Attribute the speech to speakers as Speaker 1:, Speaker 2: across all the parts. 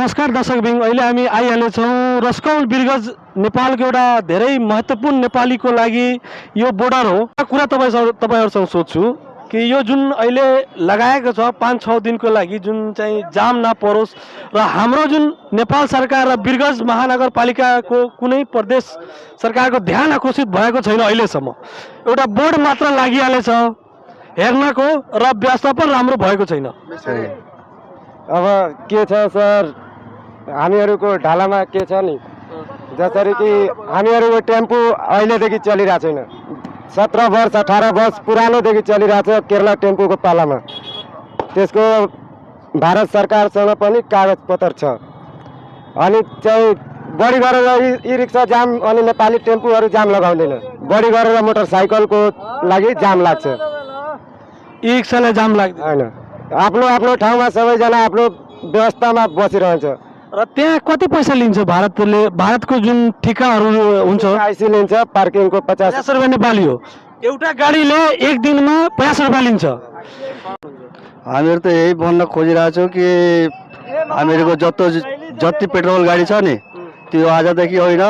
Speaker 1: नमस्कार दर्शकबिन, अहिले हामी आइहालेछौँ रस्कौल बिरगज नेपालको एउटा धेरै महत्त्वपूर्ण नेपालीको लागि यो बोर्डर हो। कुरा तपाईहरुसँग सोध्छु कि यो जुन अहिले लगाएको छ 5-6 दिनको लागि जुन चाहिँ जाम नपरोस् र हाम्रो जुन नेपाल सरकार र बिरगज महानगरपालिकाको कुनै प्रदेश सरकारको ध्यान आकर्षित भएको छैन अहिलेसम्म। एउटा बोर्ड मात्र लागिहालेछ हेर्नको र व्यवस्थापन राम्रो भएको छैन।
Speaker 2: अब के छ सर, हामीहरूको ढालामा के छ नि, जसरी कि हामीहरूको टेम्पो अहिलेदेखि चलिरहेको छैन। 17 वर्ष 18 वर्ष पुरानोदेखि चलिरहेको छ केरला टेम्पोको पालामा। त्यसको भारत सरकारसँग पनि कागजपत्र छ। अनि चाहिँ बढी गरेर ई रिक्सा जाम अनि नेपाली टेम्पोहरू जाम लगाउँदैन, बढी गरेर मोटरसाइकलको लागि जाम लाग्छ।
Speaker 1: ई रिक्सालाई जाम लाग्दैन
Speaker 2: हैन, आफ्नो आफ्नो ठाउँमा सबैजना आफ्नो व्यवस्थामा बसिरहन्छ।
Speaker 1: र त्यहाँ कति पैसा लिन्छ भारतले? भारतको जुन ठेकाहरू हुन्छ
Speaker 2: आइसी लिन्छ, पार्किङको 50
Speaker 1: रुपियाँ नेपाली हो। एउटा गाडीले एक दिनमा 50 रुपियाँ लिन्छ।
Speaker 3: हामीहरू त यही भन्न खोजिरहेछौँ कि हामीहरूको जति पेट्रोल गाडी छ नि त्यो आजदेखि होइन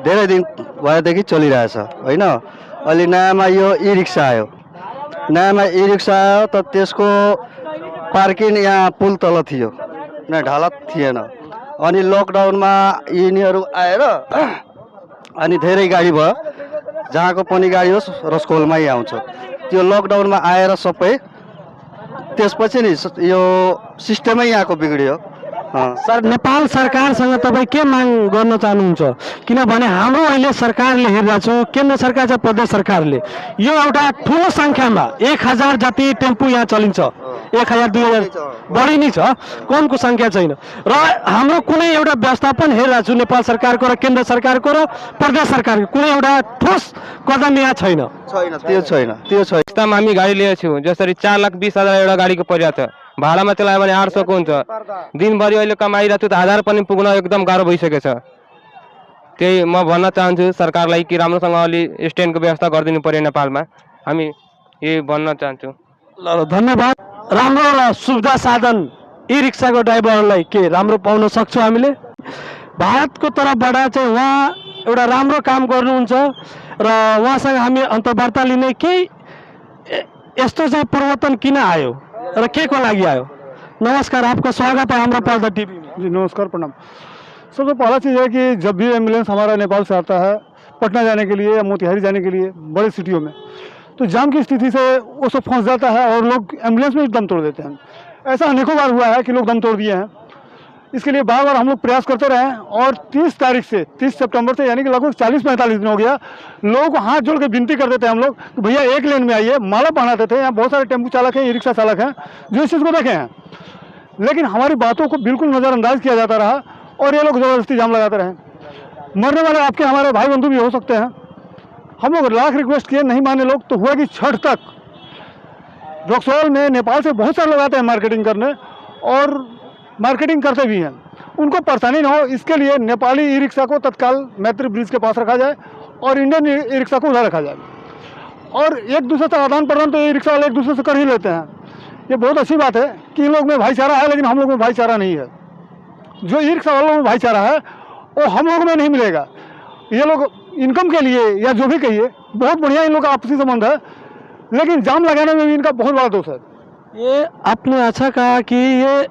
Speaker 3: धेरै दिन भएदेखि चलिरहेछ होइन। अहिले नयाँमा यो ई रिक्सा आयो, नयाँमा ई रिक्सा आयो त त्यसको पार्किङ यहाँ पुल तल थियो न, ढाला थिएन। अनि लकडाउनमा यिनीहरू आएर अनि धेरै गाडी भयो, जहाँको पनि गाडी होस् रस्कौलमै आउँछ। त्यो लकडाउनमा आएर सबै त्यसपछि नि यो सिस्टमै यहाँको बिग्रियो।
Speaker 1: सर, नेपाल सरकारसँग तपाईँ के माग गर्न चाहनुहुन्छ? किनभने हाम्रो अहिले सरकारले हेरिरहेको छौँ, केन्द्र सरकार र प्रदेश सरकारले यो एउटा ठुलो सङ्ख्यामा 1000 जति टेम्पो यहाँ चलिन्छ, 1000 2000 बढी नै छ, कमको सङ्ख्या छैन। र हाम्रो कुनै एउटा व्यवस्थापन हेरिरहेको छु नेपाल सरकारको र केन्द्र सरकारको र प्रदेश सरकारको कुनै एउटा ठोस कदम यहाँ छैन।
Speaker 3: त्यो छैन।
Speaker 4: हामी गाडी लिएको छौँ, जसरी 4,20,000 एउटा गाडीको परिरहेको छ। भाडामा चलायो भने 800 को हुन्छ। दिनभरि अहिले कमाइरहेको छु त 1000 पनि पुग्न एकदम गाह्रो भइसकेको छ। त्यही म भन्न चाहन्छु सरकारलाई कि राम्रोसँग अलि स्ट्यान्डको व्यवस्था गरिदिनु पर्यो नेपालमा, हामी यही भन्न चाहन्छौँ।
Speaker 1: ल धन्यवाद। राम्रो र सुविधा साधन ई रिक्साको ड्राइभरलाई के राम्रो पाउन सक्छौँ हामीले। भारतको तर्फबाट चाहिँ उहाँ एउटा राम्रो काम गर्नुहुन्छ र उहाँसँग हामी अन्तर्वार्ता लिने केही यस्तो चाहिँ परिवर्तन किन आयो र के को लागि आयो? नमस्कार, आपका स्वागत है हमारा पर्दा टीवी में।
Speaker 5: जी नमस्कार, प्रणाम। सबसे पहला चीज़ है कि जब भी एम्बुलेंस हमारा नेपाल से आता है पटना जाने के लिए या मोतिहारी जाने के लिए बड़ी सिटियों में, तो जाम की स्थिति से वो सब फंस जाता है और लोग एम्बुलेंस में दम तोड़ देते हैं। ऐसा अनेकों बार हुआ है कि लोग दम तोड़ दिए हैं। इसके लिए बार बार हम लोग प्रयास करते रहे और 30 तारीख से 30 सितंबर से यानी कि लगभग 40-45 दिन हो गया, लोग हाथ जोड़ के विनती करते थे हम लोग कि भैया एक लेन में आइए, माला पहनाते थे। यहाँ बहुत सारे टेम्पो चालक हैं, ई रिक्शा चालक हैं जो इस चीज़ को देखे हैं, लेकिन हमारी बातों को बिल्कुल नज़रअंदाज किया जाता रहा और ये लोग ज़बरदस्ती जाम लगाते रहे। मरने वाले आपके हमारे भाई बंधु भी हो सकते हैं। हम लोग लाख रिक्वेस्ट किए, नहीं माने लोग, तो हुआ कि छठ तक रक्सौल में नेपाल से बहुत सारे लोग आते हैं मार्केटिंग करने और मार्केटिंग करते भी हैं। उनको परेशानी ना हो इसके लिए नेपाली ई रिक्शा को तत्काल मैत्री ब्रिज के पास रखा जाए और इंडियन ई रिक्शा को उधर रखा जाए। और एक दूसरे से आदान प्रदान तो ई रिक्शा वाले एक दूसरे से कर ही लेते हैं। ये बहुत अच्छी बात है कि इन लोग में भाईचारा है, लेकिन हम लोग में भाईचारा नहीं है। जो ई रिक्शा वालों में भाईचारा है वो हम लोग में नहीं मिलेगा। ये लोग इनकम के लिए या जो भी कहिए बहुत बढ़िया इन लोग का आपसी संबंध है, लेकिन जाम लगाने में भी इनका बहुत बड़ा दोष है।
Speaker 1: ये आपने अच्छा कहा कि ये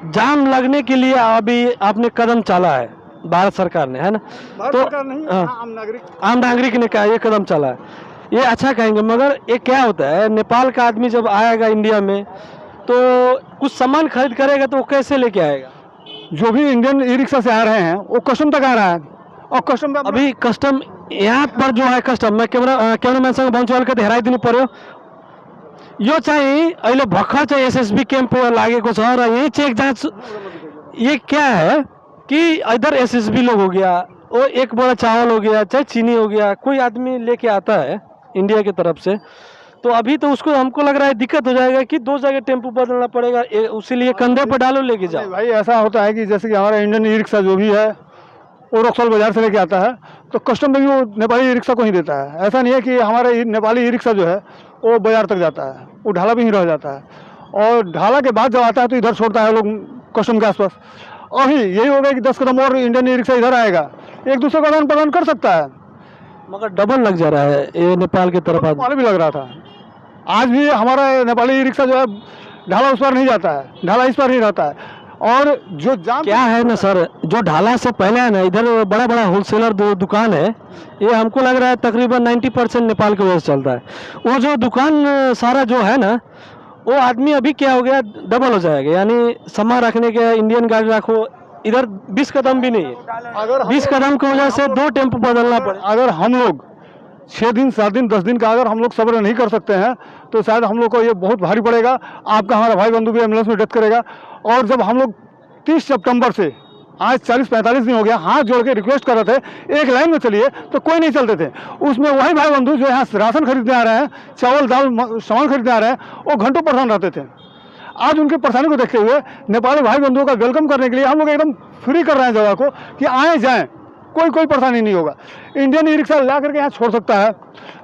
Speaker 1: जाम लगने के लिए अभी आपने कदम चला है भारत सरकार ने, है ना?
Speaker 5: भारत सरकार नहीं,
Speaker 1: आम नागरिक ने कहा ये कदम चला है, ये अच्छा कहेंगे। मगर ये क्या होता है, नेपाल का आदमी जब आएगा इंडिया में तो कुछ सामान खरीद करेगा तो वो कैसे लेके आएगा?
Speaker 5: जो भी इंडियन ई रिक्शा से आ रहे हैं वो कस्टम तक आ रहा है और कस्टम
Speaker 1: अभी कस्टम यहाँ पर जो है कस्टम, मैं क्यामेराम्यानसँग भन्छु अलिकति हेराइदिनु पर्यो। यो चाहिँ अहिले भर्खर चाहिँ एसएसबी कैंप लागेको छ र यही चेक जाँच, ये क्या है कि इधर एसएसबी लोग हो गया, वो एक बोरा चावल हो गया, चाहे चीनी हो गया, कोई आदमी लेके आता है इंडिया की तरफ से, तो अभी तो उसको हमको लग रहा है दिक्कत हो जाएगा कि 2 जगह टेम्पो बदलना पड़ेगा, उसीलिए कंधे पर डालो लेके जाओ।
Speaker 5: भाई ऐसा होता है कि जैसे कि हमारा इंडियन ई रिक्शा जो भी है वो रक्सौल बाजार से लेके आता है तो कस्टम में भी वो नेपाली ई रिक्शा को ही देता है। ऐसा नहीं है कि हमारे नेपाली ई रिक्शा जो है वो बाजार तक जाता है, वो ढाला भी ही रह जाता है और ढाला के बाद जब आता है तो इधर छोड़ता है लोग कस्टम के आसपास। और ही यही होगा कि 10 कदम और इंडियन ई रिक्शा इधर आएगा, एक दूसरे का आदान प्रदान कर सकता है।
Speaker 1: मगर डबल लग जा रहा है ये नेपाल की तरफ आदमी।
Speaker 5: पहले भी लग रहा था, आज भी हमारा नेपाली ई रिक्शा जो है ढाला उस पर नहीं जाता है, ढाला इस पर ही रहता है। और जो जाम
Speaker 1: क्या है ना सर, जो ढाला से पहले है ना इधर बड़ा बड़ा होलसेलर दुकान है, ये हमको लग रहा है तकरीबन 90% नेपाल की वजह से चलता है। वो जो दुकान सारा जो है ना, वो आदमी अभी क्या हो गया, डबल हो जाएगा। यानी सामान रखने के इंडियन गाड़ी रखो, इधर 20 कदम भी नहीं है।
Speaker 5: अगर
Speaker 1: 20 कदम की वजह से 2 टेम्पो बदलना पड़े।
Speaker 5: अगर हम लोग 6 दिन 7 दिन 10 दिन का अगर हम लोग सब्र नहीं कर सकते हैं तो शायद हम लोग को ये बहुत भारी पड़ेगा। आपका हमारा भाई बंधु भी एम्बुलेंस में डेथ करेगा। और जब हम लोग 30 सितंबर से आज 40-45 दिन हो गया हाथ जोड़ के रिक्वेस्ट कर रहे थे एक लाइन में चलिए, तो कोई नहीं चलते थे। उसमें वही भाई बंधु जो यहाँ राशन खरीदने आ रहे हैं, चावल दाल सामान खरीदने आ रहे हैं, वो घंटों परेशान रहते थे। आज उनकी परेशानी को देखते हुए नेपाली भाई बंधुओं का वेलकम करने के लिए हम लोग एकदम फ्री कर रहे हैं जगह को कि आए जाएं, कोई परेशानी नहीं होगा। इंडियन ई रिक्शा ला करके यहाँ छोड़ सकता है,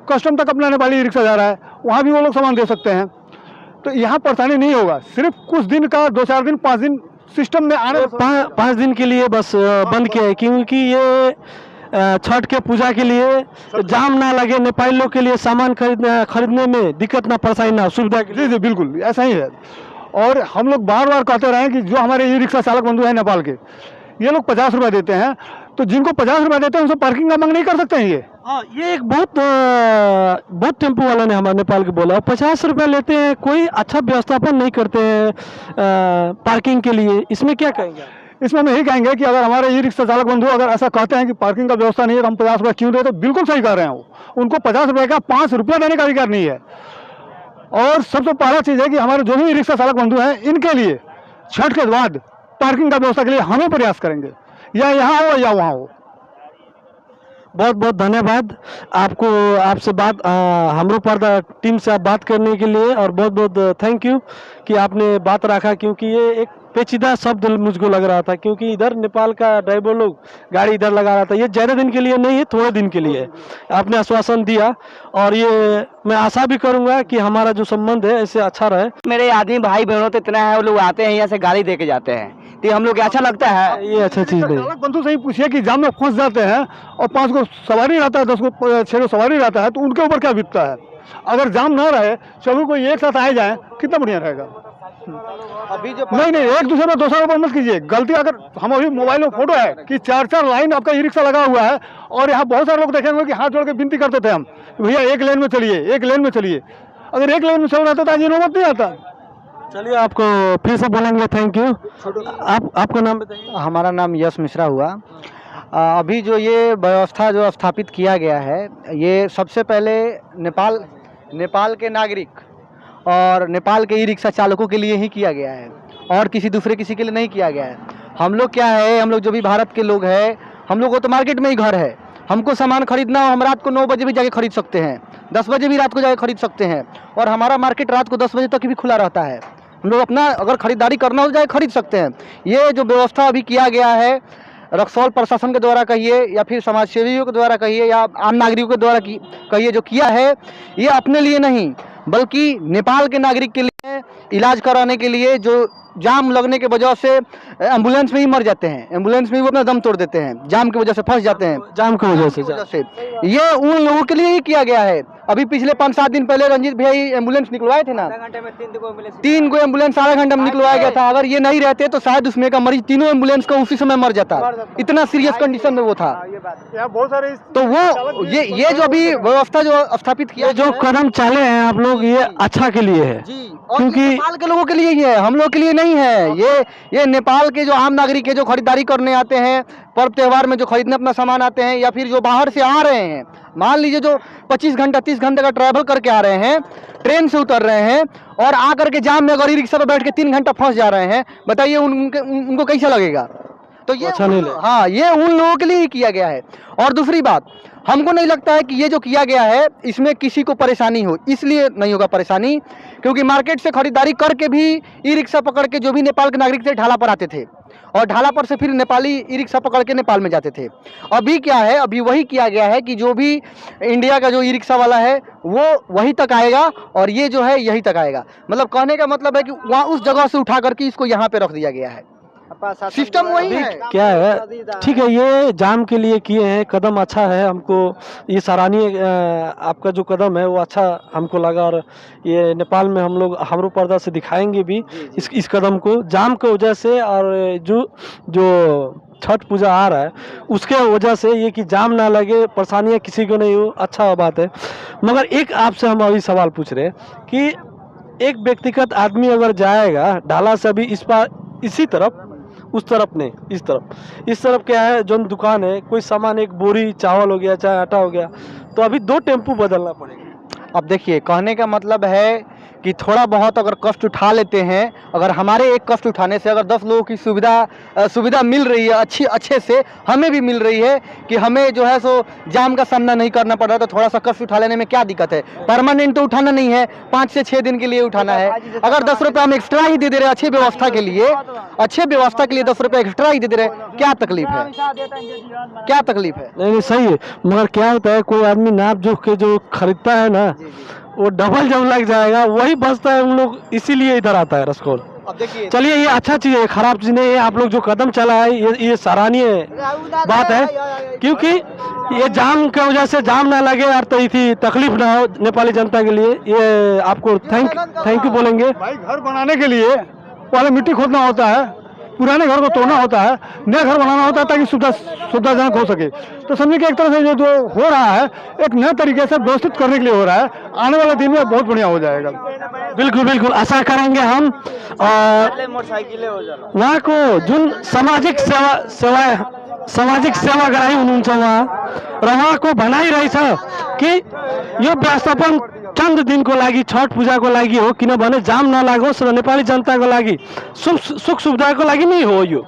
Speaker 5: कस्टम तक अपना नेपाली ई रिक्शा जा रहा है, वहाँ भी वो लोग सामान दे सकते हैं। तो यहाँ परेशानी नहीं होगा। सिर्फ कुछ दिन का 2-4 दिन 5 दिन सिस्टम में आने
Speaker 1: 5 दिन के लिए बस बंद किया है, क्योंकि ये छठ के पूजा के लिए जाम ना लगे, नेपाली लोग के लिए सामान खरीदने में दिक्कत ना, परेशानी ना, सुविधा के लिए।
Speaker 5: जी बिल्कुल ऐसा ही है। और हम लोग बार बार कहते रहे कि जो हमारे ई रिक्शा चालक बंधु हैं नेपाल के, ये लोग 50 रुपये देते हैं, तो जिनको 50 रुपये देते हैं उनसे पार्किंग का मांग नहीं कर सकते हैं ये।
Speaker 1: हाँ, ये एक बहुत टेम्पो वाला ने हमारे नेपाल के बोला, 50 रुपये लेते हैं, कोई अच्छा व्यवस्थापन नहीं करते हैं पार्किंग के लिए। इसमें क्या कहेंगे?
Speaker 5: इसमें हम यही कहेंगे कि अगर हमारे ई रिक्शा चालक बंधु अगर ऐसा कहते हैं कि पार्किंग का व्यवस्था नहीं है तो हम 50 रुपये क्यों दें, तो बिल्कुल सही कह रहे हैं। उनको 50 रुपये का 5 रुपया देने का अधिकार नहीं है। और सबसे पहला चीज़ है कि हमारे जो भी ई रिक्शा चालक बंधु हैं, इनके लिए छठ के बाद पार्किंग का व्यवस्था के लिए हमें प्रयास करेंगे, या यहाँ हो या वहाँ हो।
Speaker 1: बहुत बहुत धन्यवाद आपको, आपसे बात हमरो पर्दा टीम से आप बात करने के लिए, और बहुत बहुत थैंक यू कि आपने बात रखा, क्योंकि ये एक पेचीदा शब्द मुझको लग रहा था, क्योंकि इधर नेपाल का ड्राइवर लोग गाड़ी इधर लगा रहा था। ये ज़्यादा दिन के लिए नहीं है, थोड़े दिन के लिए आपने आश्वासन दिया, और ये मैं आशा भी करूंगा कि हमारा जो संबंध है ऐसे अच्छा रहे।
Speaker 2: मेरे आदमी भाई बहनों तो इतना है, वो लोग आते हैं यहाँ से गाड़ी दे के जाते हैं, तो हम लोग अच्छा लगता है।
Speaker 1: ये अच्छा चीज़ नहीं।
Speaker 5: चालक बंधु से ही पूछिए कि जाम में फंस जाते हैं और 5 को सवारी रहता है, 10 को 6 को सवारी रहता है, तो उनके ऊपर क्या बीतता है। अगर जाम ना रहे, सभी कोई एक साथ आए जाए, कितना बढ़िया रहेगा।
Speaker 2: अभी जो
Speaker 5: नहीं एक दूसरे में दोषारोपण पर मत कीजिए। गलती अगर हम अभी मोबाइल में फोटो है कि 4-4 लाइन आपका ई रिक्शा लगा हुआ है, और यहाँ बहुत सारे लोग देखेंगे कि हाथ जोड़ के विनती करते थे हम, भैया एक लेन में चलिए, एक लेन में चलिए। अगर एक लेन में चल रहा था तो आज ये नौबत नहीं आता।
Speaker 1: चलिए, आपको फिर से बोलेंगे थैंक यू। आपका नाम बताइए।
Speaker 2: हमारा नाम यश मिश्रा हुआ। अभी जो ये व्यवस्था जो स्थापित किया गया है, ये सबसे पहले नेपाल के नागरिक और नेपाल के ई रिक्शा चालकों के लिए ही किया गया है, और किसी के लिए नहीं किया गया है। हम लोग क्या है, हम लोग जो भी भारत के लोग हैं, हम लोग को तो मार्केट में ही घर है। हमको सामान खरीदना हो, हम रात को 9 बजे भी जाके खरीद सकते हैं, 10 बजे भी रात को जाके खरीद सकते हैं, और हमारा मार्केट रात को 10 बजे तक भी खुला रहता है। हम लोग अपना अगर खरीदारी करना हो जाए खरीद सकते हैं। ये जो व्यवस्था अभी किया गया है, रक्सौल प्रशासन के द्वारा कहिए या फिर समाजसेवियों के द्वारा कहिए या आम नागरिकों के द्वारा कहिए, जो किया है, ये अपने लिए नहीं बल्कि नेपाल के नागरिक के लिए, इलाज कराने के लिए, जो जाम लगने के वजह से एम्बुलेंस में ही मर जाते हैं, एम्बुलेंस में ही वो अपना दम तोड़ देते हैं, जाम की वजह से फंस जाते हैं,
Speaker 1: जाम की वजह से।
Speaker 2: ये उन लोगों के लिए ही किया गया है। अभी पिछले 5-7 दिन पहले रंजीत भैया एम्बुलेंस निकलवाए थे ना, 3 एम्बुलेंस आधा घंटा में निकलवाया गया था। अगर ये नहीं रहते तो शायद उसमें का मरीज तीनों एम्बुलेंस का उसी समय मर जाता, इतना सीरियस कंडीशन में वो था।
Speaker 5: बहुत सारे
Speaker 2: तो वो ये जो अभी व्यवस्था जो स्थापित किया,
Speaker 1: जो कदम चाले हैं आप लोग, ये अच्छा के लिए है,
Speaker 2: क्योंकि नेपाल के लोगों के लिए ही है, हम लोग के लिए नहीं है। ये नेपाल के जो आम नागरिक है, जो खरीदारी करने आते हैं, पर्व त्यौहार में जो खरीदने अपना सामान आते हैं, या फिर जो बाहर से आ रहे हैं, मान लीजिए जो 25 घंटा 30 घंटे का ट्रैवल करके आ रहे हैं, ट्रेन से उतर रहे हैं और आकर के जाम में अगर ई रिक्शा पर बैठ के 3 घंटा फंस जा रहे हैं, बताइए उनको कैसा लगेगा। तो ये
Speaker 1: अच्छा नहीं लगेगा।
Speaker 2: हाँ, ये उन लोगों के लिए ही किया गया है। और दूसरी बात, हमको नहीं लगता है कि ये जो किया गया है इसमें किसी को परेशानी हो, इसलिए नहीं होगा परेशानी, क्योंकि मार्केट से खरीदारी करके भी ई रिक्शा पकड़ के जो भी नेपाल के नागरिक थे ढाला पर आते थे, और ढाला पर से फिर नेपाली ई रिक्शा पकड़ के नेपाल में जाते थे। अभी क्या है, अभी वही किया गया है कि जो भी इंडिया का जो ई रिक्शा वाला है वो वहीं तक आएगा, और ये जो है यहीं तक आएगा। मतलब कहने का मतलब है कि वहाँ उस जगह से उठा करके इसको यहाँ पे रख दिया गया है।
Speaker 6: सिस्टम वही है।
Speaker 1: क्या है, ठीक है, ये जाम के लिए किए हैं, कदम अच्छा है, हमको ये सराहनीय आपका जो कदम है वो अच्छा हमको लगा। और ये नेपाल में हम लोग हमरो पर्दा से दिखाएंगे भी इस कदम को, जाम की वजह से। और जो छठ पूजा आ रहा है उसके वजह से ये कि जाम ना लगे, परेशानियाँ किसी को नहीं हो, अच्छा बात है। मगर एक आपसे हम अभी सवाल पूछ रहे हैं कि एक व्यक्तिगत आदमी अगर जाएगा ढाला से अभी इस पार इसी तरफ, उस तरफ नहीं, इस तरफ क्या है, जो दुकान है, कोई सामान, एक बोरी चावल हो गया, चाहे आटा हो गया, तो अभी 2 टेम्पू बदलना पड़ेगा।
Speaker 6: अब देखिए, कहने का मतलब है कि थोड़ा बहुत अगर कष्ट उठा लेते हैं, अगर हमारे एक कष्ट उठाने से अगर 10 लोगों की सुविधा मिल रही है अच्छे से, हमें भी मिल रही है कि हमें जो है सो जाम का सामना नहीं करना पड़ रहा, तो थोड़ा सा कष्ट उठा लेने में क्या दिक्कत है। परमानेंट तो उठाना नहीं है, 5 से 6 दिन के लिए उठाना है। अगर 10 रुपये हम एक्स्ट्रा ही दे दे रहे अच्छी व्यवस्था के लिए 10 रुपये एक्स्ट्रा ही दे दे रहे, क्या तकलीफ है, क्या तकलीफ है?
Speaker 1: नहीं सही है, मगर क्या होता है, कोई आदमी नाप जोख के जो खरीदता है ना, वो डबल जब लग जाएगा वही बचता है, उन लोग इसीलिए इधर आता है रसकोल।
Speaker 6: अब देखिए,
Speaker 1: चलिए, ये अच्छा चीज़ है, खराब चीज़ नहीं है। आप लोग जो कदम चला है ये सराहनीय बात है, क्योंकि ये जाम की वजह से जाम ना लगे और तो इतनी तकलीफ ना हो नेपाली जनता के लिए। ये आपको थैंक यू बोलेंगे।
Speaker 5: भाई, घर बनाने के लिए पहले मिट्टी खोदना होता है, पुराने घर को तोड़ना होता है, नया घर बनाना होता है ताकि सुविधाजनक हो सके। तो समझिए कि एक तरह से जो हो रहा है, एक नए तरीके से व्यवस्थित करने के लिए हो रहा है, आने वाले दिन में बहुत बढ़िया हो जाएगा।
Speaker 1: बिल्कुल बिल्कुल, आशा करेंगे हम। और वहाँ को जुन सामाजिक सेवाग्राही हुनुहुन्छ उहाँ, र उहाँको भनाइरहेछ कि यो व्यवस्थापन चन्द दिनको लागि, छठ पूजाको लागि हो, किनभने जाम नलागोस् र नेपाली जनताको लागि सुख सुविधाको लागि नै हो यो।